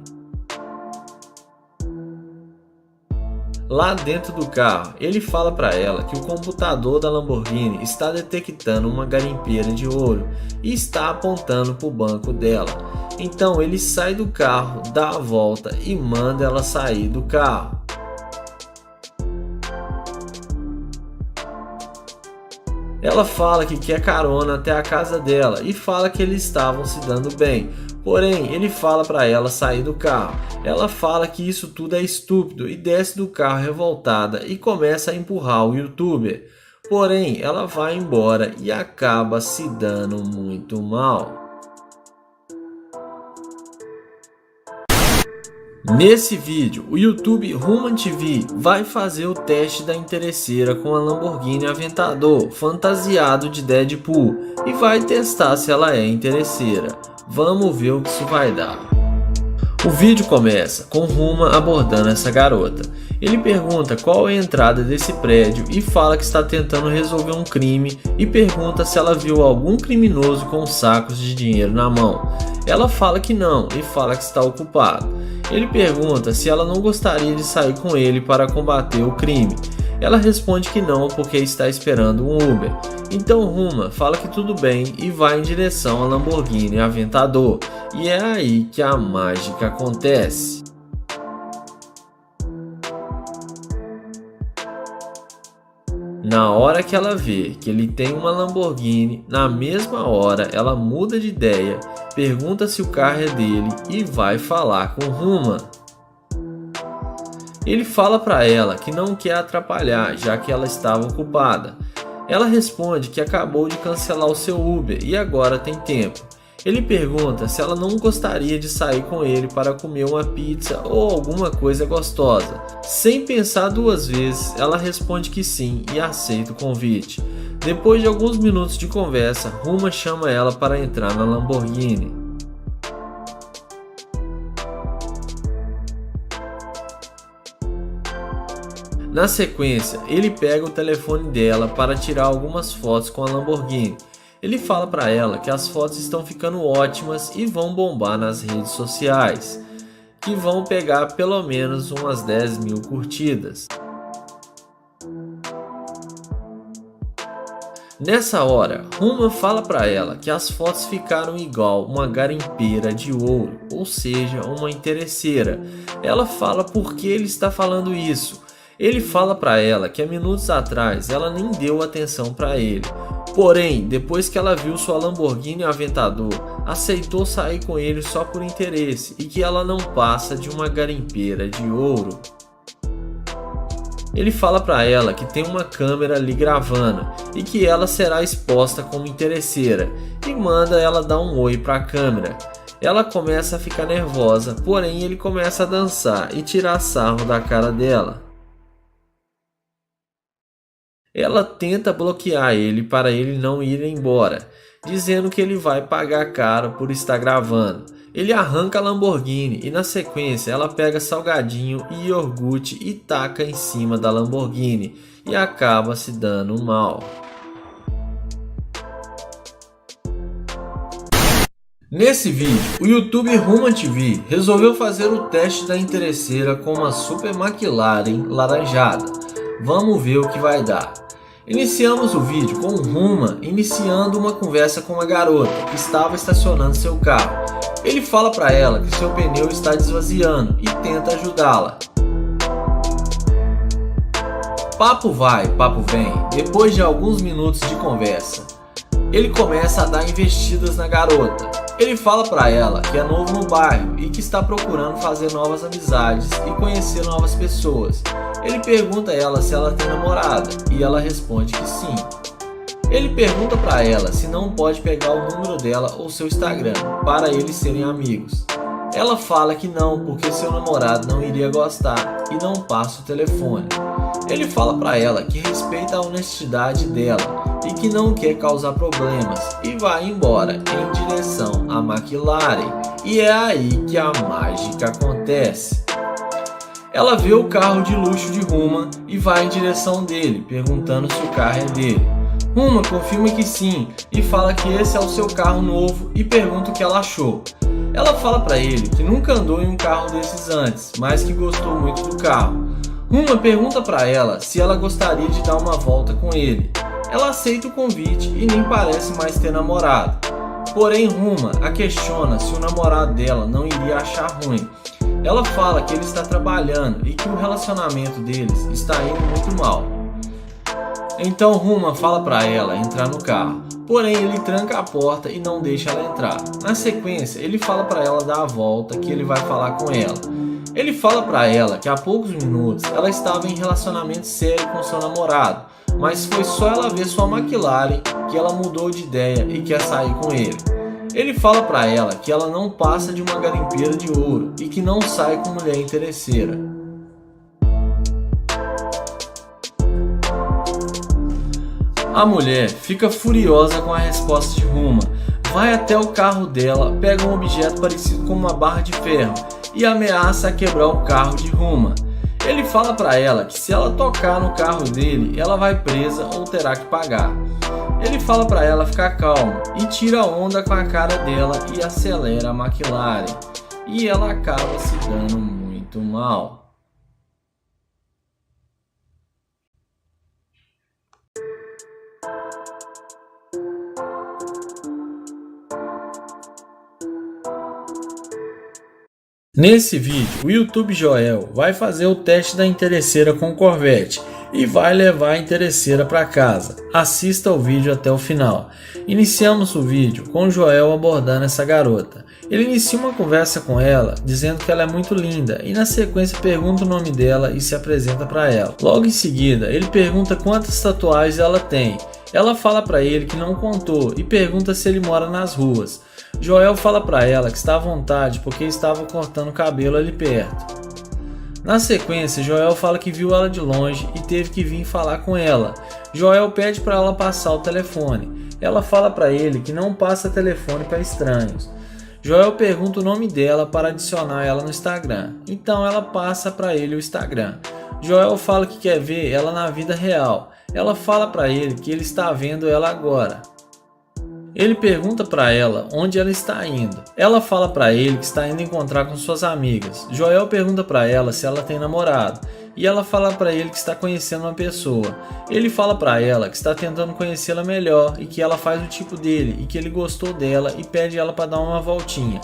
Lá dentro do carro, ele fala para ela que o computador da Lamborghini está detectando uma garimpeira de ouro e está apontando para o banco dela. Então ele sai do carro, dá a volta e manda ela sair do carro. Ela fala que quer carona até a casa dela e fala que eles estavam se dando bem. Porém, ele fala para ela sair do carro. Ela fala que isso tudo é estúpido e desce do carro revoltada e começa a empurrar o youtuber. Porém, ela vai embora e acaba se dando muito mal. Nesse vídeo, o YouTube Human TV vai fazer o teste da interesseira com a Lamborghini Aventador fantasiado de Deadpool e vai testar se ela é interesseira. Vamos ver o que isso vai dar. O vídeo começa com Ruma abordando essa garota. Ele pergunta qual é a entrada desse prédio e fala que está tentando resolver um crime e pergunta se ela viu algum criminoso com sacos de dinheiro na mão. Ela fala que não e fala que está ocupado. Ele pergunta se ela não gostaria de sair com ele para combater o crime. Ela responde que não porque está esperando um Uber. Então Ruma fala que tudo bem e vai em direção à Lamborghini Aventador. E é aí que a mágica acontece. Na hora que ela vê que ele tem uma Lamborghini, na mesma hora ela muda de ideia, pergunta se o carro é dele e vai falar com Ruma. Ele fala para ela que não quer atrapalhar, já que ela estava ocupada. Ela responde que acabou de cancelar o seu Uber e agora tem tempo. Ele pergunta se ela não gostaria de sair com ele para comer uma pizza ou alguma coisa gostosa. Sem pensar duas vezes, ela responde que sim e aceita o convite. Depois de alguns minutos de conversa, Ruma chama ela para entrar na Lamborghini. Na sequência, ele pega o telefone dela para tirar algumas fotos com a Lamborghini. Ele fala para ela que as fotos estão ficando ótimas e vão bombar nas redes sociais, que vão pegar pelo menos umas 10 mil curtidas. Nessa hora, Ruma fala para ela que as fotos ficaram igual uma garimpeira de ouro, ou seja, uma interesseira. Ela fala por que ele está falando isso. Ele fala para ela que há minutos atrás ela nem deu atenção para ele. Porém, depois que ela viu sua Lamborghini Aventador, aceitou sair com ele só por interesse e que ela não passa de uma garimpeira de ouro. Ele fala para ela que tem uma câmera ali gravando e que ela será exposta como interesseira e manda ela dar um oi para a câmera. Ela começa a ficar nervosa, porém ele começa a dançar e tirar sarro da cara dela. Ela tenta bloquear ele para ele não ir embora, dizendo que ele vai pagar caro por estar gravando. Ele arranca a Lamborghini e na sequência ela pega salgadinho e iogurte e taca em cima da Lamborghini e acaba se dando mal. Nesse vídeo, o YouTube Ruma TV resolveu fazer o teste da interesseira com uma Super McLaren laranjada. Vamos ver o que vai dar. Iniciamos o vídeo com o Ruma iniciando uma conversa com uma garota que estava estacionando seu carro. Ele fala para ela que seu pneu está desvaziando e tenta ajudá-la. Papo vai, papo vem. Depois de alguns minutos de conversa, ele começa a dar investidas na garota. Ele fala para ela que é novo no bairro e que está procurando fazer novas amizades e conhecer novas pessoas. Ele pergunta a ela se ela tem namorada e ela responde que sim. Ele pergunta para ela se não pode pegar o número dela ou seu Instagram para eles serem amigos. Ela fala que não, porque seu namorado não iria gostar e não passa o telefone. Ele fala para ela que respeita a honestidade dela e que não quer causar problemas e vai embora em direção à McLaren. E é aí que a mágica acontece. Ela vê o carro de luxo de Ruma e vai em direção dele, perguntando se o carro é dele. Ruma confirma que sim e fala que esse é o seu carro novo e pergunta o que ela achou. Ela fala para ele que nunca andou em um carro desses antes, mas que gostou muito do carro. Ruma pergunta para ela se ela gostaria de dar uma volta com ele. Ela aceita o convite e nem parece mais ter namorado. Porém, Ruma a questiona se o namorado dela não iria achar ruim. Ela fala que ele está trabalhando e que o relacionamento deles está indo muito mal. Então Ruma fala para ela entrar no carro, porém ele tranca a porta e não deixa ela entrar. Na sequência, ele fala para ela dar a volta que ele vai falar com ela. Ele fala para ela que há poucos minutos ela estava em relacionamento sério com seu namorado, mas foi só ela ver sua McLaren que ela mudou de ideia e quer sair com ele. Ele fala para ela que ela não passa de uma garimpeira de ouro e que não sai com mulher interesseira. A mulher fica furiosa com a resposta de Ruma, vai até o carro dela, pega um objeto parecido com uma barra de ferro e ameaça quebrar o carro de Ruma. Ele fala para ela que se ela tocar no carro dele, ela vai presa ou terá que pagar. Ele fala para ela ficar calma e tira onda com a cara dela e acelera a McLaren. E ela acaba se dando muito mal. Nesse vídeo, o YouTube Joel vai fazer o teste da interesseira com o Corvette e vai levar a interesseira para casa. Assista o vídeo até o final. Iniciamos o vídeo com o Joel abordando essa garota. Ele inicia uma conversa com ela, dizendo que ela é muito linda e na sequência pergunta o nome dela e se apresenta para ela. Logo em seguida, ele pergunta quantas tatuagens ela tem. Ela fala para ele que não contou e pergunta se ele mora nas ruas. Joel fala para ela que está à vontade porque estava cortando o cabelo ali perto. Na sequência, Joel fala que viu ela de longe e teve que vir falar com ela. Joel pede para ela passar o telefone. Ela fala para ele que não passa telefone para estranhos. Joel pergunta o nome dela para adicionar ela no Instagram. Então ela passa para ele o Instagram. Joel fala que quer ver ela na vida real. Ela fala para ele que ele está vendo ela agora. Ele pergunta para ela onde ela está indo. Ela fala para ele que está indo encontrar com suas amigas. Joel pergunta para ela se ela tem namorado e ela fala para ele que está conhecendo uma pessoa. Ele fala para ela que está tentando conhecê-la melhor e que ela faz o tipo dele e que ele gostou dela e pede ela para dar uma voltinha.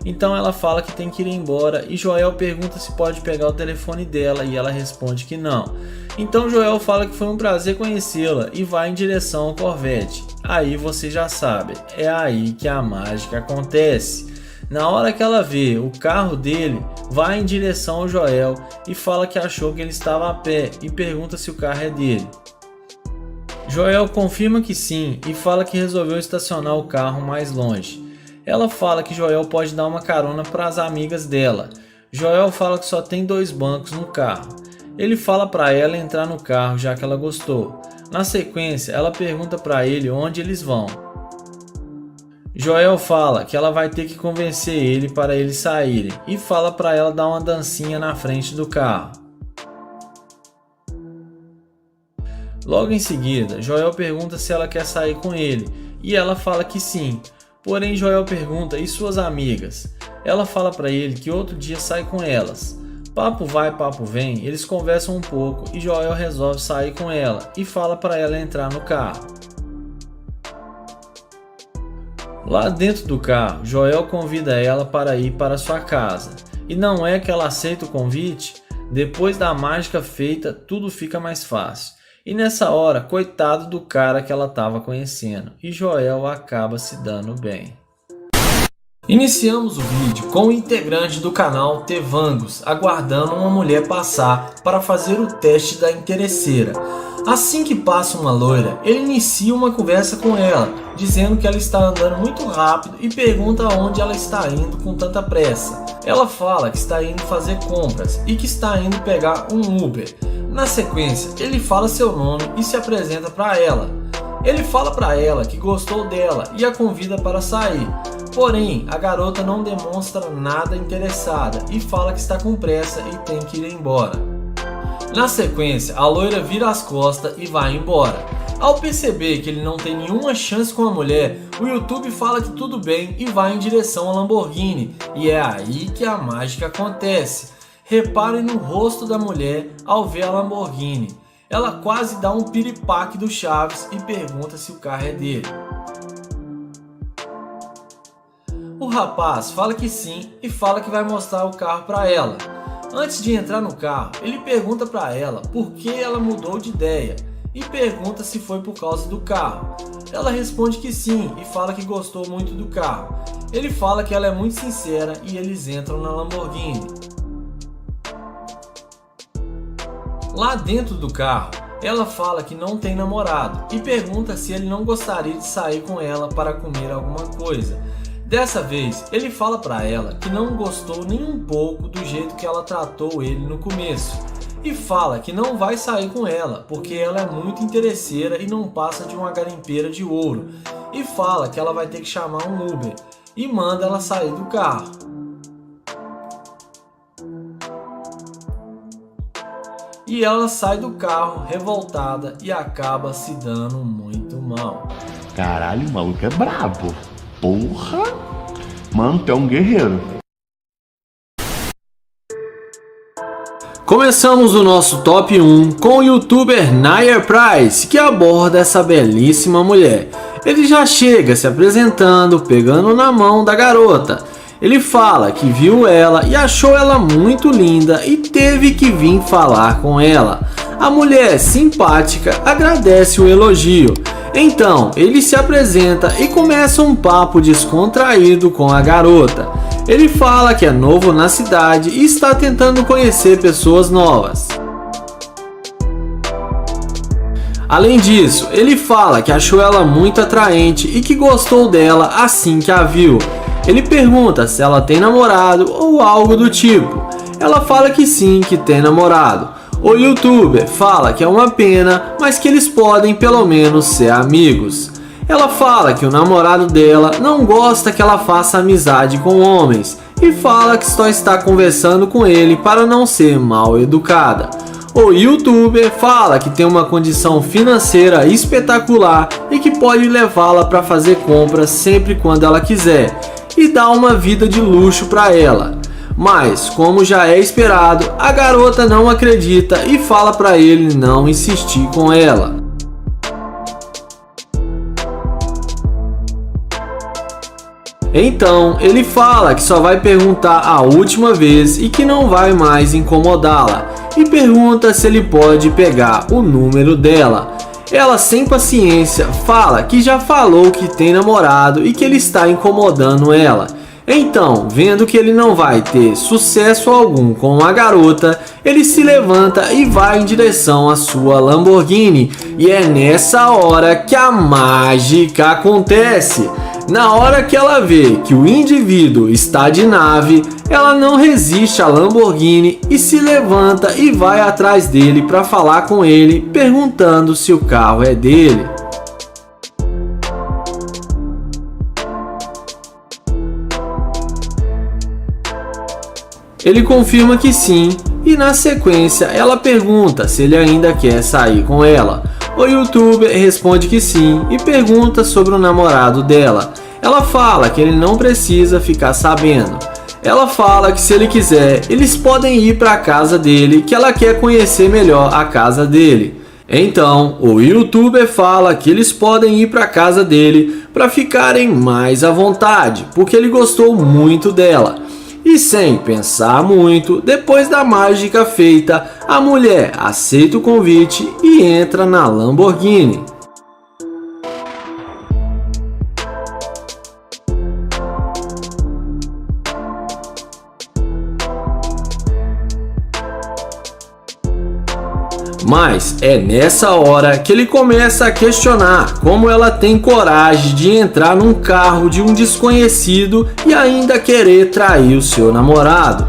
Então ela fala que tem que ir embora e Joel pergunta se pode pegar o telefone dela e ela responde que não. Então Joel fala que foi um prazer conhecê-la e vai em direção ao Corvette. Aí você já sabe, é aí que a mágica acontece. Na hora que ela vê o carro dele, vai em direção ao Joel e fala que achou que ele estava a pé e pergunta se o carro é dele. Joel confirma que sim e fala que resolveu estacionar o carro mais longe. Ela fala que Joel pode dar uma carona para as amigas dela. Joel fala que só tem 2 bancos no carro. Ele fala para ela entrar no carro já que ela gostou. Na sequência, ela pergunta para ele onde eles vão. Joel fala que ela vai ter que convencer ele para eles saírem e fala para ela dar uma dancinha na frente do carro. Logo em seguida, Joel pergunta se ela quer sair com ele e ela fala que sim. Porém, Joel pergunta e suas amigas? Ela fala para ele que outro dia sai com elas. Papo vai, papo vem, eles conversam um pouco e Joel resolve sair com ela e fala para ela entrar no carro. Lá dentro do carro, Joel convida ela para ir para sua casa. E não é que ela aceita o convite? Depois da mágica feita, tudo fica mais fácil. E nessa hora, coitado do cara que ela estava conhecendo, e Joel acaba se dando bem. Iniciamos o vídeo com o integrante do canal Tevangos aguardando uma mulher passar para fazer o teste da interesseira. Assim que passa uma loira, ele inicia uma conversa com ela, dizendo que ela está andando muito rápido e pergunta aonde ela está indo com tanta pressa. Ela fala que está indo fazer compras e que está indo pegar um Uber. Na sequência, ele fala seu nome e se apresenta para ela. Ele fala para ela que gostou dela e a convida para sair. Porém, a garota não demonstra nada interessada e fala que está com pressa e tem que ir embora. Na sequência, a loira vira as costas e vai embora. Ao perceber que ele não tem nenhuma chance com a mulher, o YouTube fala que tudo bem e vai em direção à Lamborghini. E é aí que a mágica acontece. Reparem no rosto da mulher ao ver a Lamborghini. Ela quase dá um piripaque do Chaves e pergunta se o carro é dele. O rapaz fala que sim e fala que vai mostrar o carro para ela. Antes de entrar no carro, ele pergunta para ela por que ela mudou de ideia e pergunta se foi por causa do carro. Ela responde que sim e fala que gostou muito do carro. Ele fala que ela é muito sincera e eles entram na Lamborghini. Lá dentro do carro, ela fala que não tem namorado e pergunta se ele não gostaria de sair com ela para comer alguma coisa. Dessa vez, ele fala para ela que não gostou nem um pouco do jeito que ela tratou ele no começo e fala que não vai sair com ela porque ela é muito interesseira e não passa de uma garimpeira de ouro e fala que ela vai ter que chamar um Uber e manda ela sair do carro. E ela sai do carro revoltada e acaba se dando muito mal. Caralho, o maluco é brabo. Porra! Mano, tu é um guerreiro. Começamos o nosso top 1 com o youtuber Nair Price, que aborda essa belíssima mulher. Ele já chega se apresentando, pegando na mão da garota. Ele fala que viu ela e achou ela muito linda e teve que vir falar com ela. A mulher simpática agradece o elogio. Então ele se apresenta e começa um papo descontraído com a garota. Ele fala que é novo na cidade e está tentando conhecer pessoas novas. Além disso, ele fala que achou ela muito atraente e que gostou dela assim que a viu. Ele pergunta se ela tem namorado ou algo do tipo. Ela fala que sim, que tem namorado. O youtuber fala que é uma pena, mas que eles podem pelo menos ser amigos. Ela fala que o namorado dela não gosta que ela faça amizade com homens e fala que só está conversando com ele para não ser mal educada. O youtuber fala que tem uma condição financeira espetacular e que pode levá-la para fazer compras sempre quando ela quiser e dá uma vida de luxo para ela. Mas, como já é esperado, a garota não acredita e fala para ele não insistir com ela. Então, ele fala que só vai perguntar a última vez e que não vai mais incomodá-la, e pergunta se ele pode pegar o número dela. Ela, sem paciência, fala que já falou que tem namorado e que ele está incomodando ela. Então, vendo que ele não vai ter sucesso algum com a garota, ele se levanta e vai em direção à sua Lamborghini. E é nessa hora que a mágica acontece. Na hora que ela vê que o indivíduo está de nave, ela não resiste à Lamborghini e se levanta e vai atrás dele para falar com ele, perguntando se o carro é dele. Ele confirma que sim, e na sequência ela pergunta se ele ainda quer sair com ela. O youtuber responde que sim e pergunta sobre o namorado dela. Ela fala que ele não precisa ficar sabendo. Ela fala que se ele quiser, eles podem ir para a casa dele, que ela quer conhecer melhor a casa dele. Então, o youtuber fala que eles podem ir para a casa dele para ficarem mais à vontade, porque ele gostou muito dela. E sem pensar muito, depois da mágica feita, a mulher aceita o convite e entra na Lamborghini. Mas é nessa hora que ele começa a questionar como ela tem coragem de entrar num carro de um desconhecido e ainda querer trair o seu namorado.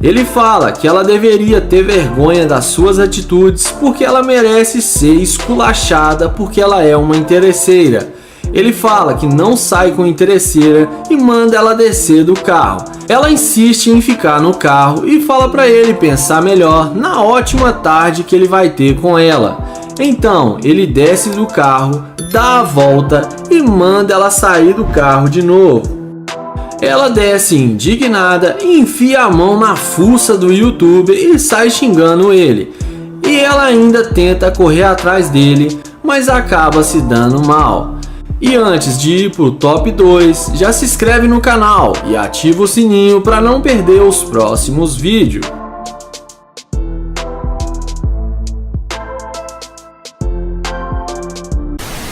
Ele fala que ela deveria ter vergonha das suas atitudes porque ela merece ser esculachada porque ela é uma interesseira. Ele fala que não sai com interesseira e manda ela descer do carro. Ela insiste em ficar no carro e fala para ele pensar melhor na ótima tarde que ele vai ter com ela. Então ele desce do carro, dá a volta e manda ela sair do carro de novo. Ela desce indignada e enfia a mão na fuça do youtuber e sai xingando ele. E ela ainda tenta correr atrás dele, mas acaba se dando mal. E antes de ir pro top 2, já se inscreve no canal e ativa o sininho para não perder os próximos vídeos.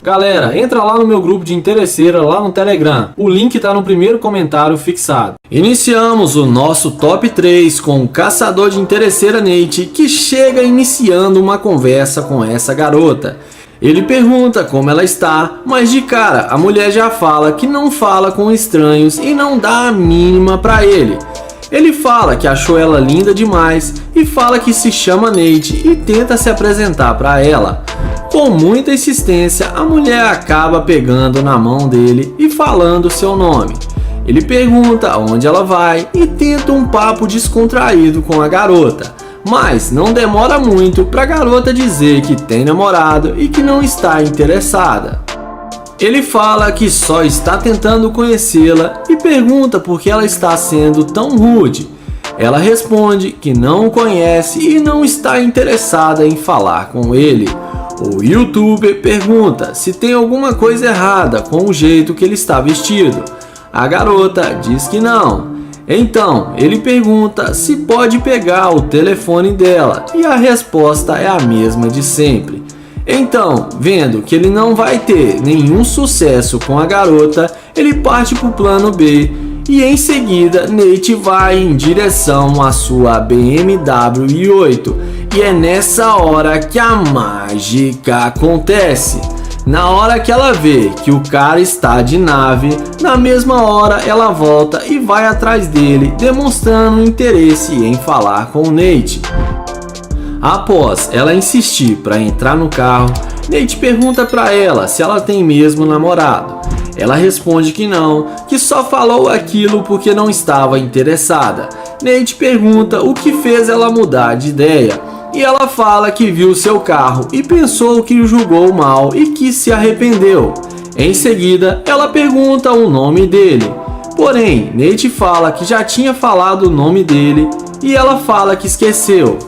Galera, entra lá no meu grupo de interesseira lá no Telegram. O link tá no primeiro comentário fixado. Iniciamos o nosso top 3 com o caçador de interesseira Nate, que chega iniciando uma conversa com essa garota. Ele pergunta como ela está, mas de cara a mulher já fala que não fala com estranhos e não dá a mínima pra ele. Ele fala que achou ela linda demais e fala que se chama Nate e tenta se apresentar pra ela. Com muita insistência, a mulher acaba pegando na mão dele e falando seu nome. Ele pergunta onde ela vai e tenta um papo descontraído com a garota. Mas não demora muito para a garota dizer que tem namorado e que não está interessada. Ele fala que só está tentando conhecê-la e pergunta por que ela está sendo tão rude. Ela responde que não o conhece e não está interessada em falar com ele. O youtuber pergunta se tem alguma coisa errada com o jeito que ele está vestido. A garota diz que não. Então, ele pergunta se pode pegar o telefone dela e a resposta é a mesma de sempre. Então, vendo que ele não vai ter nenhum sucesso com a garota, ele parte para o plano B e em seguida Nate vai em direção à sua BMW i8 e é nessa hora que a mágica acontece. Na hora que ela vê que o cara está de nave, na mesma hora ela volta e vai atrás dele, demonstrando interesse em falar com o Nate. Após ela insistir para entrar no carro, Nate pergunta para ela se ela tem mesmo namorado. Ela responde que não, que só falou aquilo porque não estava interessada. Nate pergunta o que fez ela mudar de ideia. e ela fala que viu seu carro e pensou que o julgou mal e que se arrependeu. Em seguida, ela pergunta o nome dele. Porém, Nate fala que já tinha falado o nome dele e ela fala que esqueceu.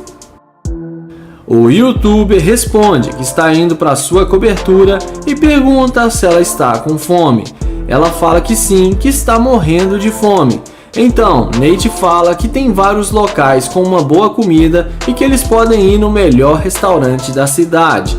O youtuber responde que está indo para sua cobertura e pergunta se ela está com fome. Ela fala que sim, que está morrendo de fome. Então, Nate fala que tem vários locais com uma boa comida e que eles podem ir no melhor restaurante da cidade.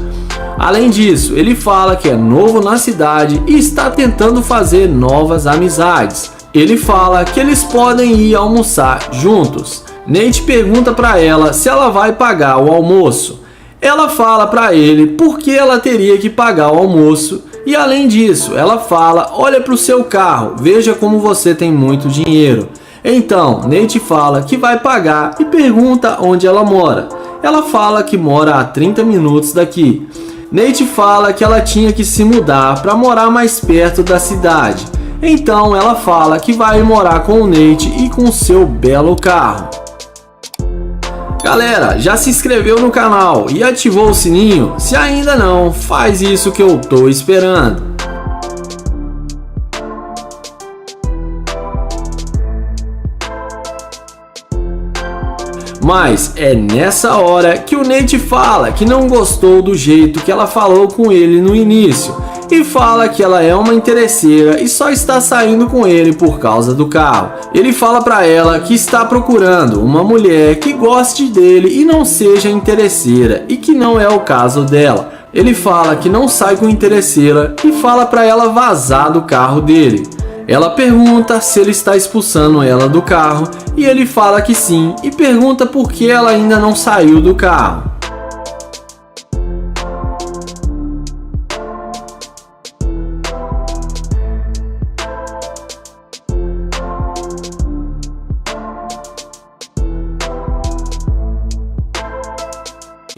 Além disso, ele fala que é novo na cidade e está tentando fazer novas amizades. Ele fala que eles podem ir almoçar juntos. Nate pergunta para ela se ela vai pagar o almoço. Ela fala para ele por que ela teria que pagar o almoço e além disso, ela fala: olha para o seu carro, veja como você tem muito dinheiro. Então, Nate fala que vai pagar e pergunta onde ela mora. Ela fala que mora a 30 minutos daqui. Nate fala que ela tinha que se mudar para morar mais perto da cidade. Então ela fala que vai morar com o Nate e com seu belo carro. Galera, já se inscreveu no canal e ativou o sininho? Se ainda não, faz isso que eu tô esperando. Mas é nessa hora que o Nate fala que não gostou do jeito que ela falou com ele no início e fala que ela é uma interesseira e só está saindo com ele por causa do carro. Ele fala para ela que está procurando uma mulher que goste dele e não seja interesseira e que não é o caso dela. Ele fala que não sai com interesseira e fala para ela vazar do carro dele. Ela pergunta se ele está expulsando ela do carro e ele fala que sim e pergunta por que ela ainda não saiu do carro.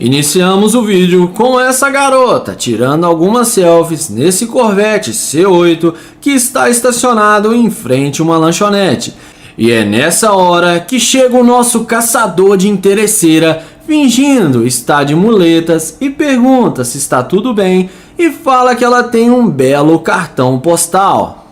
Iniciamos o vídeo com essa garota tirando algumas selfies nesse Corvette C8 que está estacionado em frente a uma lanchonete. E é nessa hora que chega o nosso caçador de interesseira fingindo estar de muletas e pergunta se está tudo bem e fala que ela tem um belo cartão postal.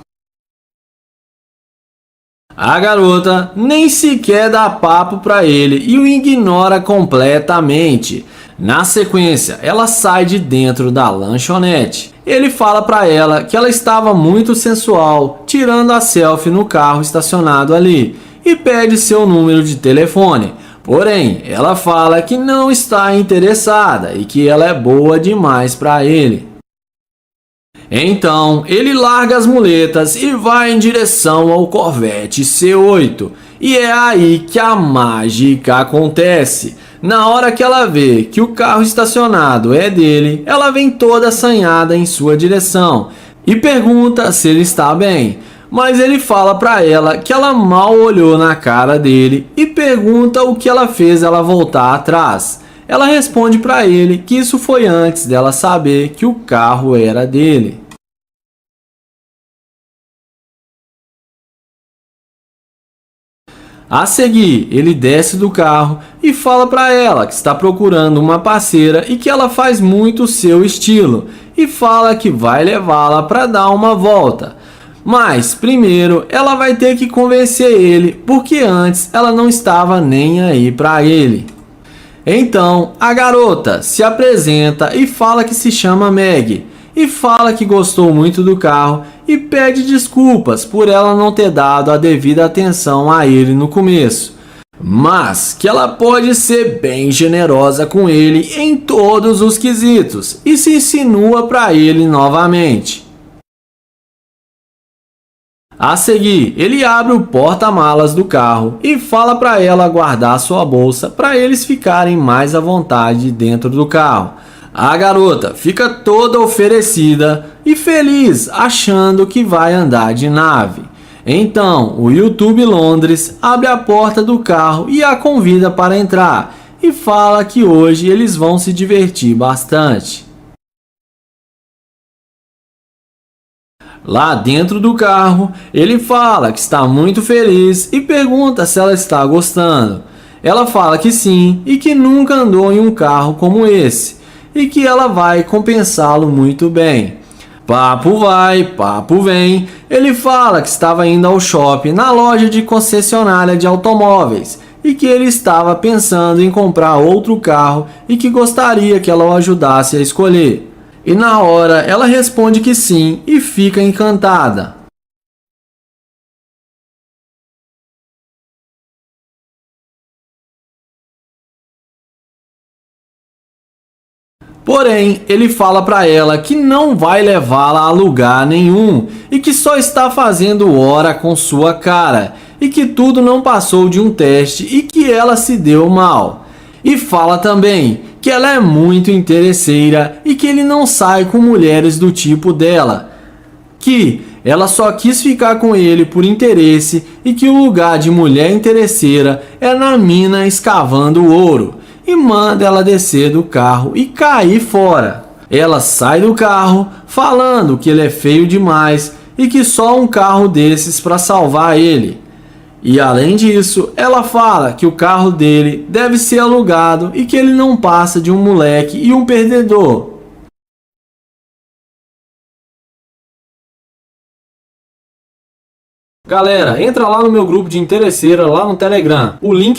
A garota nem sequer dá papo para ele e o ignora completamente. Na sequência, ela sai de dentro da lanchonete. Ele fala para ela que ela estava muito sensual, tirando a selfie no carro estacionado ali, e pede seu número de telefone. Porém, ela fala que não está interessada e que ela é boa demais para ele. Então, ele larga as muletas e vai em direção ao Corvette C8. E é aí que a mágica acontece. Na hora que ela vê que o carro estacionado é dele, ela vem toda assanhada em sua direção e pergunta se ele está bem. Mas ele fala para ela que ela mal olhou na cara dele e pergunta o que ela fez ela voltar atrás. Ela responde para ele que isso foi antes dela saber que o carro era dele. A seguir, ele desce do carro e fala para ela que está procurando uma parceira e que ela faz muito o seu estilo e fala que vai levá-la para dar uma volta. Mas primeiro ela vai ter que convencer ele porque antes ela não estava nem aí para ele. Então a garota se apresenta e fala que se chama Meg e fala que gostou muito do carro e pede desculpas por ela não ter dado a devida atenção a ele no começo, mas que ela pode ser bem generosa com ele em todos os quesitos e se insinua para ele novamente. A seguir, ele abre o porta-malas do carro e fala para ela guardar sua bolsa para eles ficarem mais à vontade dentro do carro. A garota fica toda oferecida e feliz, achando que vai andar de nave. Então, o YouTube Londres abre a porta do carro e a convida para entrar e fala que hoje eles vão se divertir bastante. Lá dentro do carro, ele fala que está muito feliz e pergunta se ela está gostando. Ela fala que sim e que nunca andou em um carro como esse e que ela vai compensá-lo muito bem. Papo vai, papo vem. Ele fala que estava indo ao shopping na loja de concessionária de automóveis e que ele estava pensando em comprar outro carro e que gostaria que ela o ajudasse a escolher. E na hora ela responde que sim e fica encantada. Porém, ele fala para ela que não vai levá-la a lugar nenhum e que só está fazendo hora com sua cara e que tudo não passou de um teste e que ela se deu mal. E fala também que ela é muito interesseira e que ele não sai com mulheres do tipo dela, que ela só quis ficar com ele por interesse e que o lugar de mulher interesseira é na mina escavando ouro. E manda ela descer do carro e cair fora. Ela sai do carro falando que ele é feio demais e que só um carro desses para salvar ele. E além disso, ela fala que o carro dele deve ser alugado e que ele não passa de um moleque e um perdedor. Galera, entra lá no meu grupo de interesseira lá no Telegram. O link